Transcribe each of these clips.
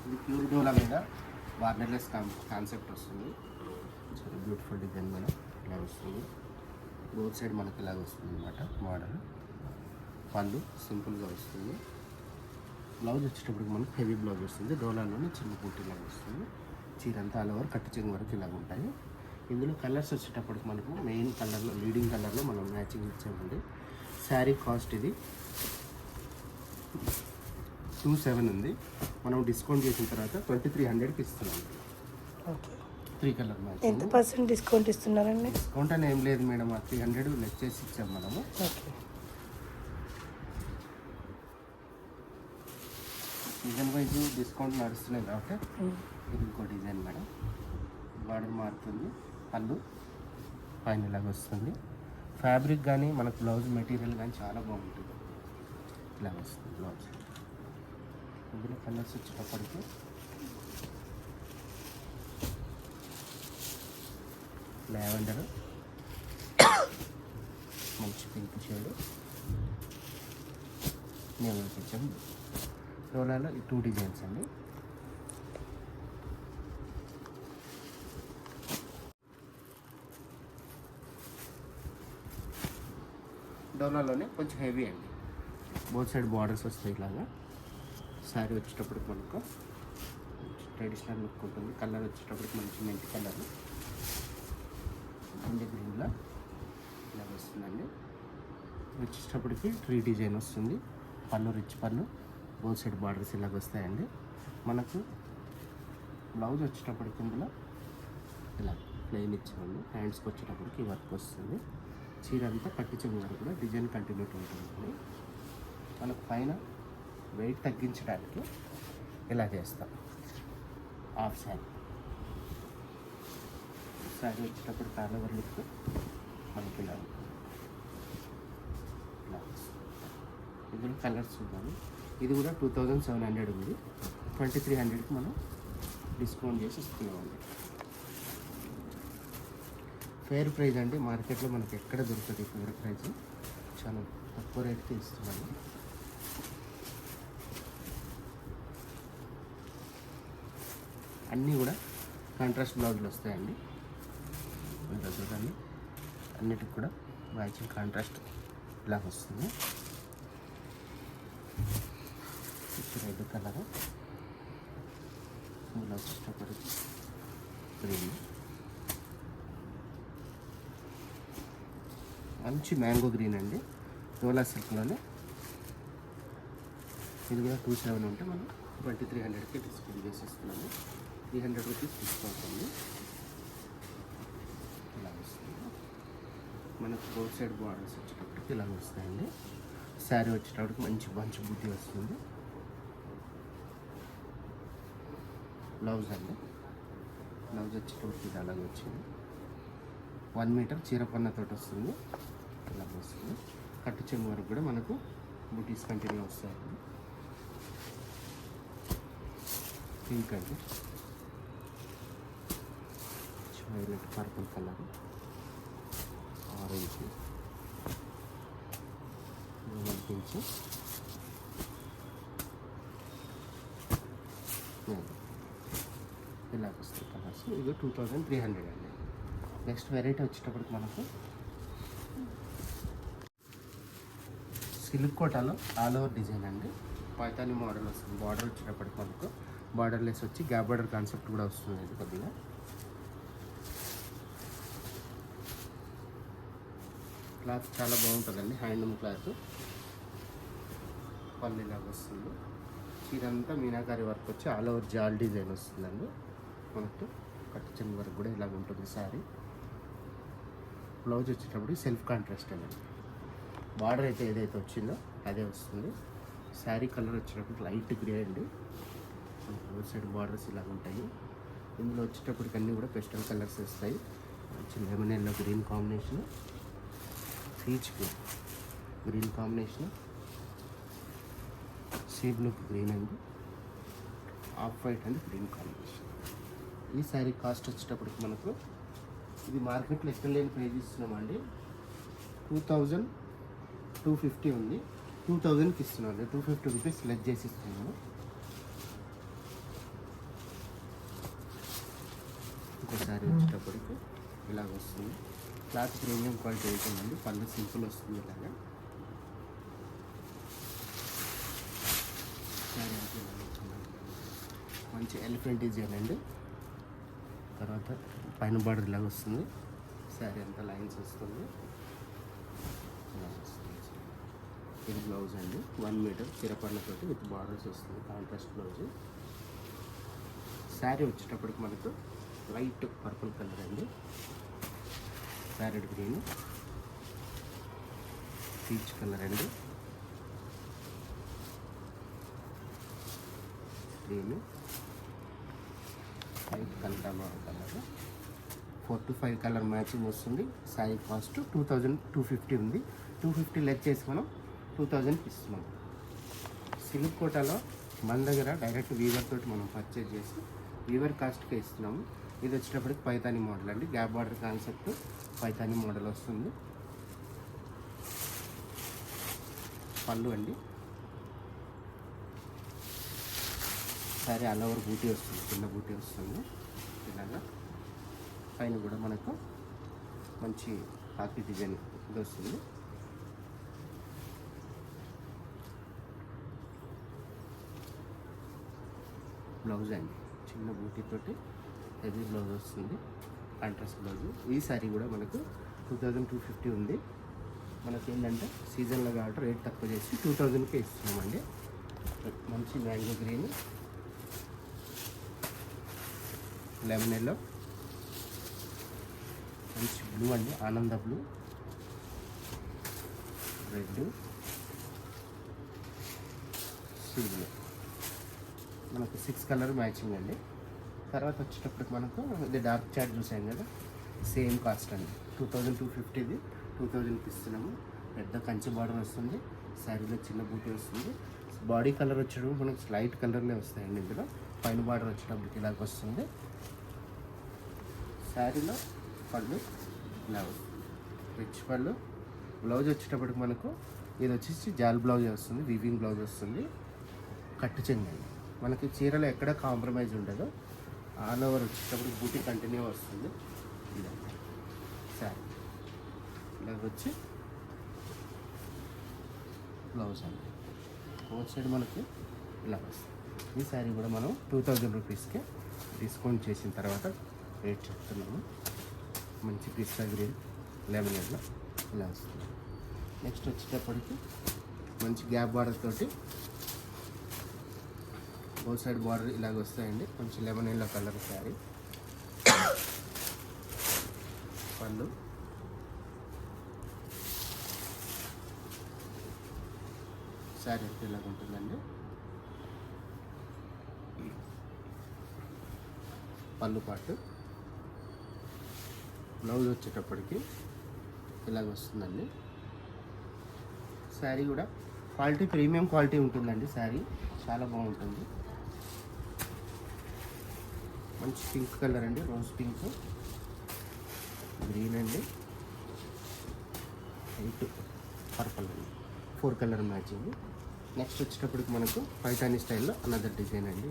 ఇది ప్యూర్ డోలా మీద borderless concept వస్తుంది. చాలా బ్యూటిఫుల్ డిజైన్ మీద ఇలా వస్తుంది. బోత్ సైడ్ మనకి ఇలాగ వస్తుంది అనమాట. బార్డర్ పళ్ళు సింపుల్గా వస్తుంది. బ్లౌజ్ వచ్చేటప్పటికి మనకు హెవీ బ్లౌజ్ వస్తుంది. డోలాలోనే చిన్న బూటీ ఇలాగ వస్తుంది. చీర అంతా ఆల్ ఓవర్ కట్టు చెంగు వరకు ఇలాగ ఉంటాయి. ఇందులో కలర్స్ వచ్చేటప్పటికి మనకు మెయిన్ కలర్లో లీడింగ్ కలర్లో మనం మ్యాచింగ్ ఇచ్చామండి. శారీ కాస్ట్ ఇది 27 ఉంది. మనం డిస్కౌంట్ చేసిన తర్వాత 2300కి ఇస్తున్నాం. Okay, 3 colour match. ఎంత పర్సెంట్ డిస్కౌంట్ ఇస్తున్నారండి? డిస్కౌంట్ అని ఏం లేదు మేడం, 300 లెస్ చేసి ఇచ్చాం మనము. ఓకే, డిజైన్ వైజ్ డిస్కౌంట్ నడుస్తున్నాయి కాబట్టి ఇది ఇంకో డిజైన్ మేడం. బార్డర్ మారుతుంది, పళ్ళు పైన ఇలాగ వస్తుంది. ఫ్యాబ్రిక్ కానీ మనకు బ్లౌజ్ మెటీరియల్ కానీ చాలా బాగుంటుంది. ఇలాగ వస్తుంది బ్లౌజ్. ఇందులో కలర్స్ వచ్చేటప్పటికి లావెండర్, మంచి పింక్ షేడ్, నేను కొంచెం డోలాలో ఈ 2 డిజైన్స్ అండి. డోలాలోనే కొంచెం హెవీ అండి. బోత్ సైడ్ బార్డర్స్ వస్తాయి ఇలాగా. శారీ వచ్చేటప్పటికి మనకు ట్రెడిషనల్ లుక్ ఉంటుంది. కలర్ వచ్చేటప్పటికి మంచి మెంటి కలర్ మంచి గ్రీన్లో ఇలా వస్తుందండి. వచ్చేటప్పటికి 3 డిజైన్ వస్తుంది. పళ్ళు రిచ్ పళ్ళు, బోత్ సైడ్ బార్డర్స్ ఇలాగ వస్తాయండి. మనకు బ్లౌజ్ వచ్చేటప్పటికి ఇందులో ఇలా ప్లెయిన్ ఇచ్చామండి. హ్యాండ్స్కి వచ్చేటప్పటికి వర్క్ వస్తుంది. చీర అంతా కట్టి చెంగు వరకు కూడా డిజైన్ కంటిన్యూటీ ఉంటుంది. మనకు పైన వెయిట్ తగ్గించడానికి ఇలా చేస్తాం. హాఫ్ శారీ వచ్చేటప్పుడు ఆల్ ఓవర్ లుక్ మనకి ఇలా ఇందులో కలర్స్ చూద్దాము. ఇది కూడా 2700 ఉంది. 2300కి మనం డిస్కౌంట్ చేసి ఇస్తున్నామండి. ఫేర్ ప్రైస్ అండి. మార్కెట్లో మనకి ఎక్కడ దొరుకుతుంది ఫేర్ ప్రైస్. చాలా తక్కువ రేట్కి ఇస్తున్నాము. అన్నీ కూడా కాంట్రాస్ట్ బ్లౌజులు వస్తాయండి. మీరు చూడండి, అన్నిటికి కూడా మ్యాచింగ్ కాంట్రాస్ట్ ఇలా వస్తుంది. రెడ్ కలర్, ఇలా వచ్చేటప్పటికి గ్రీన్, మంచి మ్యాంగో గ్రీన్ అండి. డోలా సిల్క్లోనే ఇది కూడా 27 ఉంటే మనం 2300కి డిస్కౌంట్ చేసి ఇస్తున్నాము. 300 రూపీస్ డిస్కౌంట్ ఉంది. ఇలా వస్తుంది. మనకు బోత్ సైడ్ బార్డర్స్ వచ్చేటప్పటికి ఇలా వస్తాయండి. శారీ వచ్చేటప్పటికి మంచి బంచ్ బుద్ధి వస్తుంది. బ్లౌజ్ అండి, బ్లౌజ్ వచ్చేటప్పటికి ఇది అలాగే వచ్చింది. 1 మీటర్ చీరపన్నతో వస్తుంది. ఇలా వస్తుంది. కట్టు చెంగు వరకు కూడా మనకు బూటీస్ కంటిన్యూ వస్తాయండి. పింక్ అండి, violet purple colour, orange, pink, ఇలా వస్తాయి కలర్స్. ఇది 2300 అండి. నెక్స్ట్ వెరైటీ వచ్చేటప్పటికి మనకు సిల్క్ కోటాలో ఆల్ ఓవర్ డిజైన్ అండి. పైతాని మోడల్ వస్తుంది. బార్డర్ వచ్చేటప్పటికి మనకు బార్డర్లెస్ వచ్చి గ్యాప్ బార్డర్ కాన్సెప్ట్ కూడా వస్తుంది. ఇది కొద్దిగా క్లాత్ చాలా బాగుంటుందండి. Handloom cloth. పళ్ళు ఇలాగ వస్తుంది. ఇదంతా మీనాకారి వర్క్ వచ్చి ఆల్ ఓవర్ జాల్ డిజైన్ వస్తుందండి. మనకు కట్టు చెంగు వరకు కూడా ఇలాగ ఉంటుంది శారీ. బ్లౌజ్ వచ్చేటప్పుడు సెల్ఫ్ కాంట్రాస్ట్ అండి. బార్డర్ అయితే ఏదైతే వచ్చిందో అదే వస్తుంది. శారీ కలర్ వచ్చేటప్పుడు లైట్ గ్రే అండి. బోత్ సైడ్ బార్డర్స్ ఇలాగ ఉంటాయి. ఇందులో వచ్చేటప్పటికి అన్నీ కూడా పెస్టల్ కలర్స్ వస్తాయి. మంచి lemon yellow green combination, peach green combination, sea blue green అండి, off white and green combination. ఈ శారీ కాస్ట్ వచ్చేటప్పటికి మనకు ఇది మార్కెట్లో ఎక్కడ లేని ప్రైస్ ఇస్తున్నామండి. 2250 ఉంది. 2000కి ఇస్తున్నాను, 250 రూపీస్ లెస్ చేసి ఇస్తున్నాను. ఇంకోసారి వచ్చేటప్పటికి ఇలాగ వస్తుంది. క్లాత్ ప్రీమియం క్వాలిటీ అవుతుందండి. పళ్ళు సింపుల్ వస్తుంది ఇలాగా. శారీ అంటే ఇలా వచ్చిందండి. మంచి ఎలిఫెంట్ డిజైన్ అండి. తర్వాత పైన బార్డర్ ఇలాగ వస్తుంది. శారీ అంతా లైన్స్ వస్తుంది. ఇలా వస్తుంది. ఇది బ్లౌజ్ అండి, 1 మీటర్ చిరపర్లతోటి విత్ బార్డర్స్ వస్తుంది, కాంట్రాస్ట్ బ్లౌజ్. శారీ వచ్చేటప్పటికి మనకు లైట్ పర్పుల్ కలర్ అండి. ప్యారెట్ గ్రీన్, పీచ్ కలర్ అండి, గ్రీన్, లైట్ కనకాంబరం కలర్. 4 to 5 కలర్ మ్యాచింగ్ వస్తుంది. శారీ కాస్ట్ 2250 ఉంది. 250 లెస్ చేసి మనం 2000కి ఇస్తున్నాం. సిల్క్ కోటాలో మన దగ్గర డైరెక్ట్ వీవర్ తోటి మనం పర్చేజ్ చేసి వీవర్ కాస్ట్కే ఇస్తున్నాము. ఇది వచ్చేటప్పటికి పైతాని మోడల్ అండి. Gap border concept Paithani model వస్తుంది. పళ్ళు అండి. సారీ ఆల్ ఓవర్ బూటీ వస్తుంది, చిన్న బూటీ వస్తుంది ఇలాగా. పైన కూడా మనకు మంచి కాకి డిజైన్ ఇది వస్తుంది. బ్లౌజ్ అండి, చిన్న బూటీతోటి హెవీ బ్లౌజ్ వస్తుంది, కాంట్రాస్ట్ బ్లౌజ్. ఈ శారీ కూడా మనకు 2250 ఉంది. మనకి ఏంటంటే సీజన్లో కాబట్టి రేట్ తక్కువ చేసి 2000కే ఇస్తున్నామండి. మంచి మ్యాంగో గ్రీన్, లెమన్ ఎల్లో, మంచి బ్లూ అండి, ఆనంద బ్లూ, రెడ్, సీ బ్లూ. మనకు 6 కలర్ మ్యాచింగ్ అండి. తర్వాత వచ్చేటప్పటికి మనకు ఇది డార్క్ చాట్ చూసాం కదా, సేమ్ కాస్ట్ అండి. 2250ది 2000కి ఇస్తున్నాము. పెద్ద కంచి బార్డర్ వస్తుంది, శారీలో చిన్న బూటీ వస్తుంది. బాడీ కలర్ వచ్చేటప్పుడు మనకి లైట్ కలర్లే వస్తాయండి. ఇందులో పైన బార్డర్ వచ్చేటప్పటికి ఇలాగ వస్తుంది. శారీలో పళ్ళు ఇలా వస్తుంది, రిచ్ పళ్ళు. బ్లౌజ్ వచ్చేటప్పటికి మనకు ఇది వచ్చేసి జాల్ బ్లౌజ్ వస్తుంది, వీవింగ్ బ్లౌజ్ వస్తుంది, కట్టు చెంగండి. మనకి చీరలో ఎక్కడ కాంప్రమైజ్ ఉండదు. ఆల్ ఓవర్ వచ్చేటప్పుడు బూటీ కంటిన్యూ వస్తుంది. ఇలా శారీ ఇలాగ వచ్చి బ్లౌజ్ అండి. బోత్ సైడ్ మనకి ఇలా వస్తుంది. ఈ శారీ కూడా మనం 2000 రూపీస్కే డిస్కౌంట్ చేసిన తర్వాత రేట్ చెప్తున్నాము. మంచి పిస్తా గ్రీన్, లెమన్ ఎల్లో ఇలా వస్తుంది. నెక్స్ట్ వచ్చేటప్పటికి మంచి గ్యాప్ బార్డర్ తోటి బోత్ సైడ్ బార్డర్ ఇలాగ వస్తాయండి. కొంచెం లెమన్ ఎల్లో కలర్ శారీ. పళ్ళు, శారీ అయితే ఇలాగ ఉంటుందండి. పళ్ళు పాటు బ్లౌజ్ వచ్చేటప్పటికి ఇలాగ వస్తుందండి. శారీ కూడా క్వాలిటీ ప్రీమియం క్వాలిటీ ఉంటుందండి. శారీ చాలా బాగుంటుంది. మంచి పింక్ కలర్ అండి, రోజ్ పింక్, గ్రీన్ అండి, వైట్, పర్పుల్ అండి, 4 కలర్ మ్యాచింగ్. నెక్స్ట్ వచ్చేటప్పటికి మనకు పైతానీ స్టైల్లో అనదర్ డిజైన్ అండి.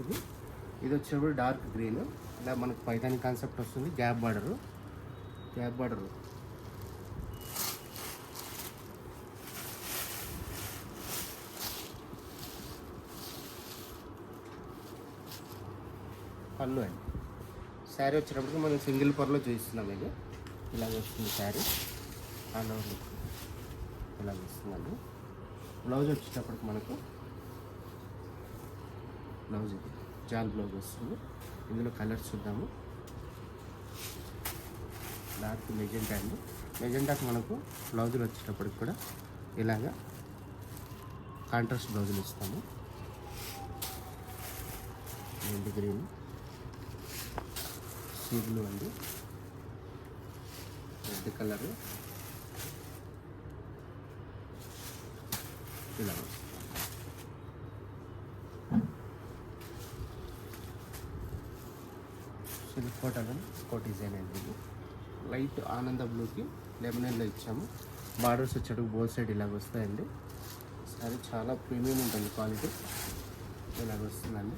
ఇది వచ్చేటప్పుడు డార్క్ గ్రీన్. ఇలా మనకు పైతానీ కాన్సెప్ట్ వస్తుంది. గ్యాప్ బార్డరు, గ్యాప్ బార్డరు పళ్ళు అండి. శారీ వచ్చేటప్పటికి మనం సింగిల్ పర్లో చూపిస్తున్నాం. ఇది ఇలాగ వస్తుంది శారీ, ఆల్ ఓవర్ లుక్ ఇలాగ వస్తుందండి. బ్లౌజ్ వచ్చేటప్పటికి మనకు బ్లౌజ్ ఇది జాల్ బ్లౌజ్ వస్తుంది. ఇందులో కలర్స్ చూద్దాము. డార్క్ మెజెంటా అండి. మెజెంటాకి మనకు బ్లౌజులు వచ్చేటప్పటికి కూడా ఇలాగా కాంట్రాస్ట్ బ్లౌజులు ఇస్తాము. మెంతి గ్రీన్, సీ బ్లూ అండి, రెడ్ కలర్ ఇలా వస్తుంది. సిల్క్ కోటలో ఇంకో డిజైన్ అండి. ఇది లైట్ ఆనంద బ్లూకి లెమన్ ఎల్లో ఇచ్చాము. బార్డర్స్ వచ్చేటప్పుడు బోత్ సైడ్ ఇలాగ వస్తాయండి. అది చాలా ప్రీమియం ఉంటుంది క్వాలిటీ. ఇలాగ వస్తుందండి.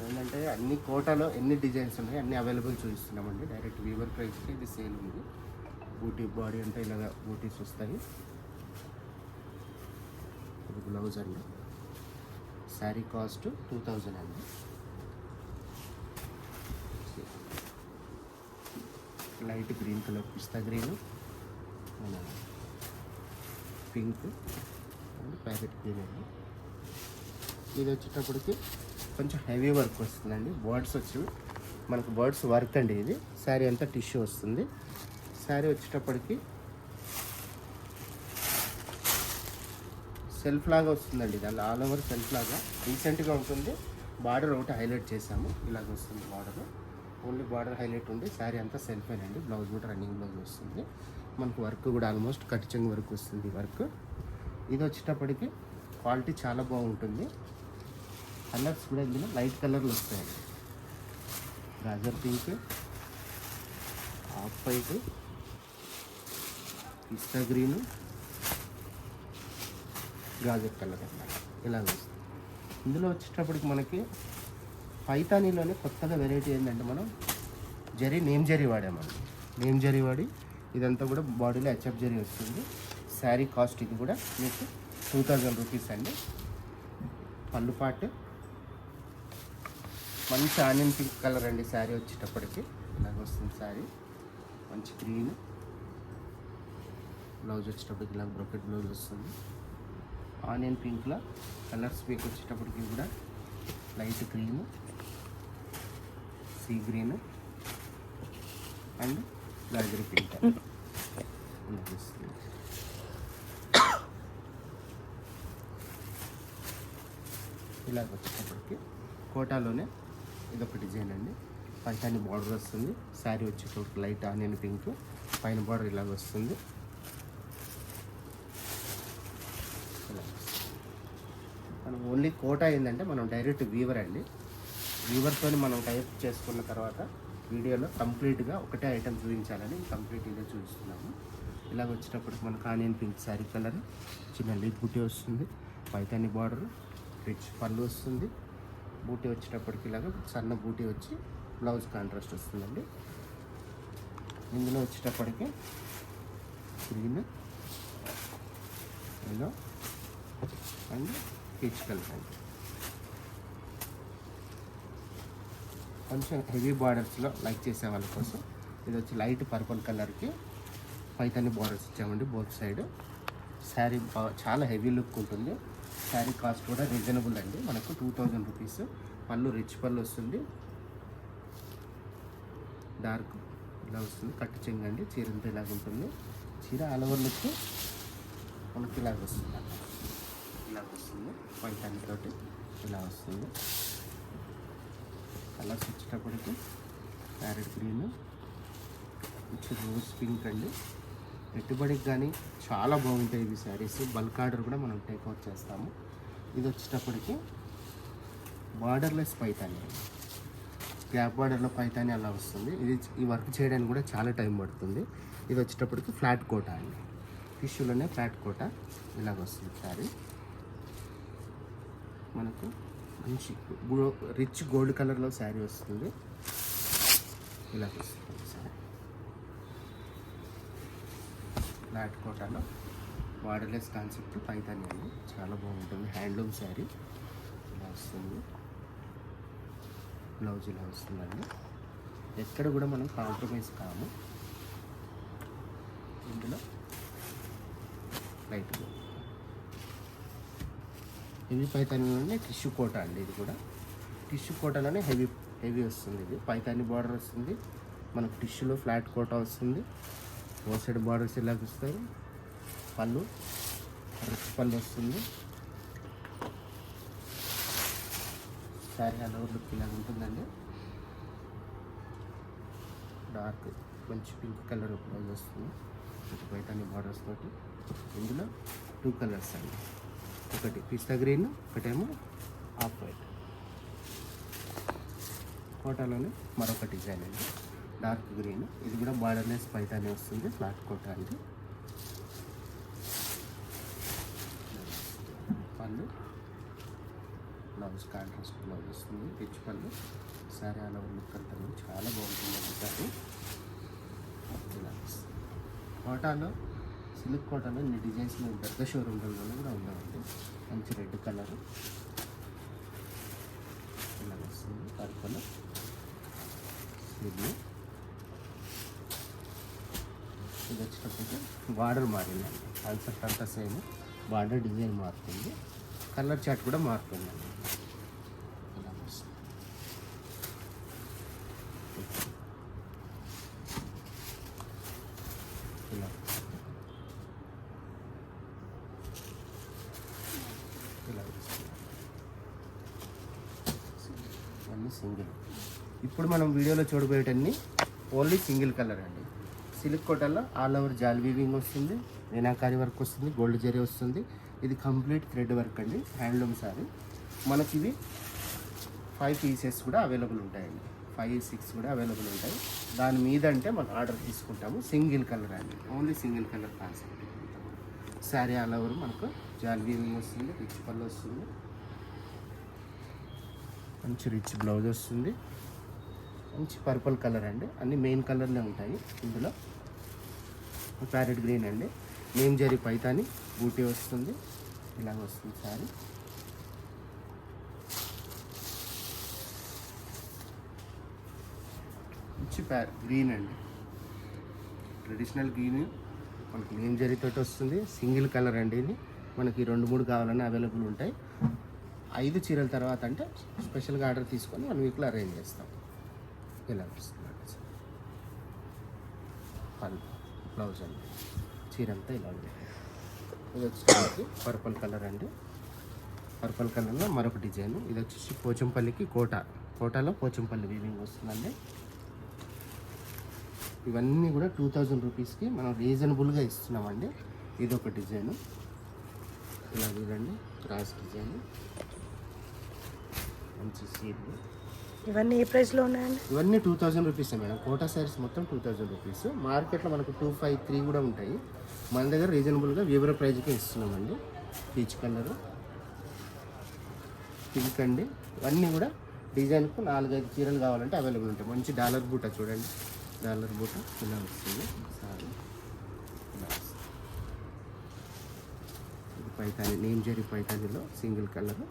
ఏంటంటే అన్ని కోటాలో ఎన్ని డిజైన్స్ ఉన్నాయి అన్ని అవైలబుల్ చూపిస్తున్నామండి. డైరెక్ట్ వీవర్ ప్రైస్కి ఇది సేల్ ఉంది. బూటీ బాడీ అంటే ఇలాగ బూటీస్ వస్తాయి. ఇది బ్లౌజ్ అండి. శారీ కాస్ట్ 2000 అండి. లైట్ గ్రీన్ కలర్, పిస్తా గ్రీన్, మన పింక్ అండ్ ప్యాకెట్ గ్రీన్ అండి. ఇది వచ్చేటప్పటికి కొంచెం హెవీ వర్క్ వస్తుందండి. బర్డ్స్ వచ్చి మనకు బర్డ్స్ వర్క్ అండి. ఇది శారీ అంతా టిష్యూ వస్తుంది. శారీ వచ్చేటప్పటికి సెల్ఫ్ లాగా వస్తుందండి. దాని ఆల్ ఓవర్ సెల్ఫ్ లాగా రీసెంట్గా ఉంటుంది. బార్డర్ ఒకటి హైలైట్ చేసాము. ఇలాగ వస్తుంది బార్డర్. ఓన్లీ బార్డర్ హైలైట్ ఉంది. శారీ అంతా సెల్ఫ్ అండి. బ్లౌజ్ కూడా రన్నింగ్ బ్లౌజ్ వస్తుంది. మనకు వర్క్ కూడా ఆల్మోస్ట్ కటింగ్ వర్క్ వస్తుంది వర్క్. ఇది వచ్చేటప్పటికి క్వాలిటీ చాలా బాగుంటుంది. కలర్స్ కూడా ఇందులో లైట్ కలర్లు వస్తాయండి. గాజర్ పింక్, ఆఫ్ వైట్, పిస్తా గ్రీను, గాజర్ కలర్ అన్నమాట. ఇలా వస్తుంది. ఇందులో వచ్చేటప్పటికి మనకి పైతానీలోనే కొత్తగా వెరైటీ ఏంటంటే మనం నేమ్ జరీ వాడామండి. నేమ్ జరీ వాడి ఇదంతా కూడా బాడీలో హెచ్ఎఫ్ జరీ వస్తుంది. శారీ కాస్ట్ ఇది కూడా మీకు 2000 రూపీస్ అండి. పళ్ళు పాటు మంచి ఆనియన్ పింక్ కలర్ అండి. శారీ వచ్చేటప్పటికి ఇలాగ వస్తుంది. శారీ మంచి గ్రీన్. బ్లౌజ్ వచ్చేటప్పటికి ఇలా బ్రోకెట్ బ్లౌజ్ వస్తుంది. ఆనియన్ పింక్లో కలర్స్ మీకు వచ్చేటప్పటికి కూడా light green, sea green and గాజరీ పింక్ వస్తుంది. ఇలాగ వచ్చేటప్పటికి కోటాలోనే ఇదొక డిజైన్ అండి. పైతాని బార్డర్ వస్తుంది. శారీ వచ్చేటప్పటికి లైట్ ఆనియన్ పింక్, పైన బార్డర్ ఇలాగ వస్తుంది. మనం ఓన్లీ కోటా ఏంటంటే మనం డైరెక్ట్ వీవర్ అండి. వీవర్తో మనం టైప్ చేసుకున్న తర్వాత వీడియోలో కంప్లీట్గా ఒకటే ఐటెం చూపించాలని కంప్లీట్ ఇదే చూపిస్తున్నాము. ఇలాగ వచ్చేటప్పటికి మనకు ఆనియన్ పింక్ శారీ కలర్, చిన్న లీట్ బూటీ వస్తుంది. పైతాని బార్డర్, రిచ్ పళ్ళు వస్తుంది. బూటీ వచ్చేటప్పటికి ఇలాగ సన్న బూటీ వచ్చి బ్లౌజ్ కాంట్రాస్ట్ వస్తుందండి. ఇందులో వచ్చేటప్పటికి green, yellow and peach colour అండి. కొంచెం హెవీ బార్డర్స్లో లైక్ చేసే వాళ్ళ కోసం ఇది వచ్చి లైట్ పర్పుల్ కలర్కి పైతాని బార్డర్స్ ఇచ్చామండి బోత్ సైడ్. శారీ చాలా హెవీ లుక్ ఉంటుంది. శారీ కాస్ట్ కూడా రీజనబుల్ అండి. మనకు 2000 రూపీస్. పళ్ళు రిచ్ పళ్ళు వస్తుంది. డార్క్ ఇలా వస్తుంది. కట్టు చెంగు అండి. చీర అంతా ఇలాగ ఉంటుంది. చీర ఆల్ ఓవర్ లుక్ మనకి ఇలాగ వస్తుంది. ఇలా వస్తుంది. పైతాని తోటి ఇలా వస్తుంది. కలర్స్ వచ్చేటప్పటికి ప్యారెట్ గ్రీన్, రోజ్ పింక్ అండి. పెట్టుబడికి కానీ చాలా బాగుంటాయి ఇవి శారీస్. బల్క్ ఆర్డర్ కూడా మనం టేక్అవుట్ చేస్తాము. ఇది వచ్చేటప్పటికి బార్డర్లెస్ పైతాని, గ్యాప్ బార్డర్లో పైతాని అలా వస్తుంది. ఈ వర్క్ చేయడానికి కూడా చాలా టైం పడుతుంది. ఇది వచ్చేటప్పటికి ఫ్లాట్ కోట అండి. టిష్యూలోనే ఫ్లాట్ కోట ఇలాగ వస్తుంది శారీ. మనకు మంచి రిచ్ గోల్డ్ కలర్లో శారీ వస్తుంది. ఇలాగ వస్తుంది శారీ. ఫ్లాట్ కోటాలో బార్డర్లెస్ కాన్సెప్ట్ పైతాని అండి. చాలా బాగుంటుంది. హ్యాండ్లూమ్ శారీ ఇలా వస్తుంది. బ్లౌజ్ ఇలా వస్తుందండి. ఎక్కడ కూడా మనం కాంప్రమైజ్ కాము. ఇందులో లైట్ హెవీ పైతానిలోనే టిష్యూ కోట అండి. ఇది కూడా టిష్యూ కోటలోనే హెవీ వస్తుంది. ఇది పైతాని బార్డర్ వస్తుంది. మనకు టిష్యూలో ఫ్లాట్ కోట వస్తుంది. ఓ సైడ్ బార్డర్స్ ఇలాగ వస్తాయి. పళ్ళు రిచ్ పళ్ళు వస్తుంది. శారీ అలా లుక్ ఇలాగ ఉంటుందండి. డార్క్ మంచి పింక్ కలర్ బ్లౌజ్ వస్తుంది. పైతాని బార్డర్స్ తోటి. ఇందులో 2 కలర్స్ అండి. ఒకటి పిస్తా గ్రీన్, ఒకటేమో ఆఫ్ వైట్. కోటాలోనే మరొక డిజైన్ అండి. Dark green. ఇది కూడా బార్డర్లెస్ పైతాని వస్తుంది. ఫ్లాట్ కోట అండి. పళ్ళు, బ్లౌజ్ కాంట్రాస్ట్ బ్లౌజ్ వస్తుంది, రిచ్ పళ్ళు. సారీ ఆల్ ఓవర్ లుక్ అంతా కూడా చాలా బాగుంటుందండి సారీ. ఇలా వస్తుంది. కోటాలో సిల్క్ కోటాలో ఇన్ని డిజైన్స్ మేము పెద్ద షోరూమ్లలో కూడా ఉందామండి. మంచి రెడ్ కలర్ ఇలా వస్తుంది. పర్పుల్ ఇది వచ్చేటప్పటికి బార్డర్ మారిందండి. కాన్సెప్ట్ అంతా సేమ్, బార్డర్ డిజైన్ మారుతుంది, కలర్ చాట్ కూడా మారుతుందండి. ఇలా వస్తుంది. ఇలా ఇలా వస్తుంది. ఇవన్నీ సింగిల్. ఇప్పుడు మనం వీడియోలో చూడబోయేటన్ని ఓన్లీ సింగిల్ కలర్ అండి. సిల్క్ కోటల్లో ఆల్ ఓవర్ జాల్ వీవింగ్ వస్తుంది, మీనాకారి వర్క్ వస్తుంది, గోల్డ్ జరీ వస్తుంది. ఇది కంప్లీట్ థ్రెడ్ వర్క్ అండి, హ్యాండ్లూమ్ సారీ. మనకి ఇవి 5 పీసెస్ కూడా అవైలబుల్ ఉంటాయండి, 5, 6 కూడా అవైలబుల్ ఉంటాయి. దాని మీద అంటే మనం ఆర్డర్ తీసుకుంటాము. సింగిల్ కలర్ అండి, only single colour concept. Sari all over మనకు జాల్ వీవింగ్ వస్తుంది, రిచ్ పళ్ళు వస్తుంది, మంచి రిచ్ బ్లౌజ్ వస్తుంది, మంచి పర్పుల్ కలర్ అండి. అన్ని మెయిన్ కలర్లే ఉంటాయి ఇందులో. ప్యారెట్ గ్రీన్ అండి, నేమ్ జరీ పైతాని బూటీ వస్తుంది, ఇలాగ వస్తుంది సారీ. మంచి గ్రీన్ అండి, ట్రెడిషనల్ గ్రీన్ మనకి నేమ్ జరీతో వస్తుంది. సింగిల్ కలర్ అండి ఇది. మనకి 2-3 కావాలన్నా అవైలబుల్ ఉంటాయి. 5 చీరల తర్వాత అంటే స్పెషల్గా ఆర్డర్ తీసుకొని 1 వీక్లో అరేంజ్ చేస్తాం. ఇలా వస్తుంది పళ్ళు, బ్లౌజ్ అండి, చీర అంతా ఇలా ఉంది. ఇది వచ్చేసి పర్పుల్ కలర్ అండి. పర్పుల్ కలర్లో మరొక డిజైన్. ఇది వచ్చేసి పోచంపల్లికి కోటాలో పోచంపల్లి వీవింగ్ వస్తుందండి. ఇవన్నీ కూడా 2000 రూపీస్కి మనం రీజనబుల్గా ఇస్తున్నామండి. ఇది ఒక డిజైను, ఇలా చూడండి, క్రాస్ డిజైన్, మంచి సీడ్. ఇవన్నీ ఏ ప్రైస్లో ఉన్నాయండి? ఇవన్నీ 2000 రూపీస్ మేడం. కోటా శారీస్ మొత్తం 2000 రూపీస్. మార్కెట్లో మనకు 253 కూడా ఉంటాయి. మన దగ్గర రీజనబుల్గా వివర ప్రైజ్కే ఇస్తున్నామండి. పీచ్ కలరు, పింక్ అండి. ఇవన్నీ కూడా డిజైన్కు 4-5 చీరలు కావాలంటే అవైలబుల్ ఉంటాయి. మంచి డాలర్ బూట చూడండి, డాలర్ బూట ఇలా వస్తుంది సారీ. ఇలా వస్తుంది. ఇది పైతాని, నేమ్ జరీ పైతానిలో సింగిల్ కలర్.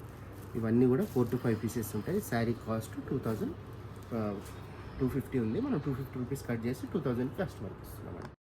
ఇవన్నీ కూడా 4 to 5 పీసెస్ ఉంటాయి. శారీ కాస్ట్ 250 ఉంది. మనం 250 రూపీస్ కట్ చేసి 2000 కస్టమర్కి ఇస్తున్నామండి.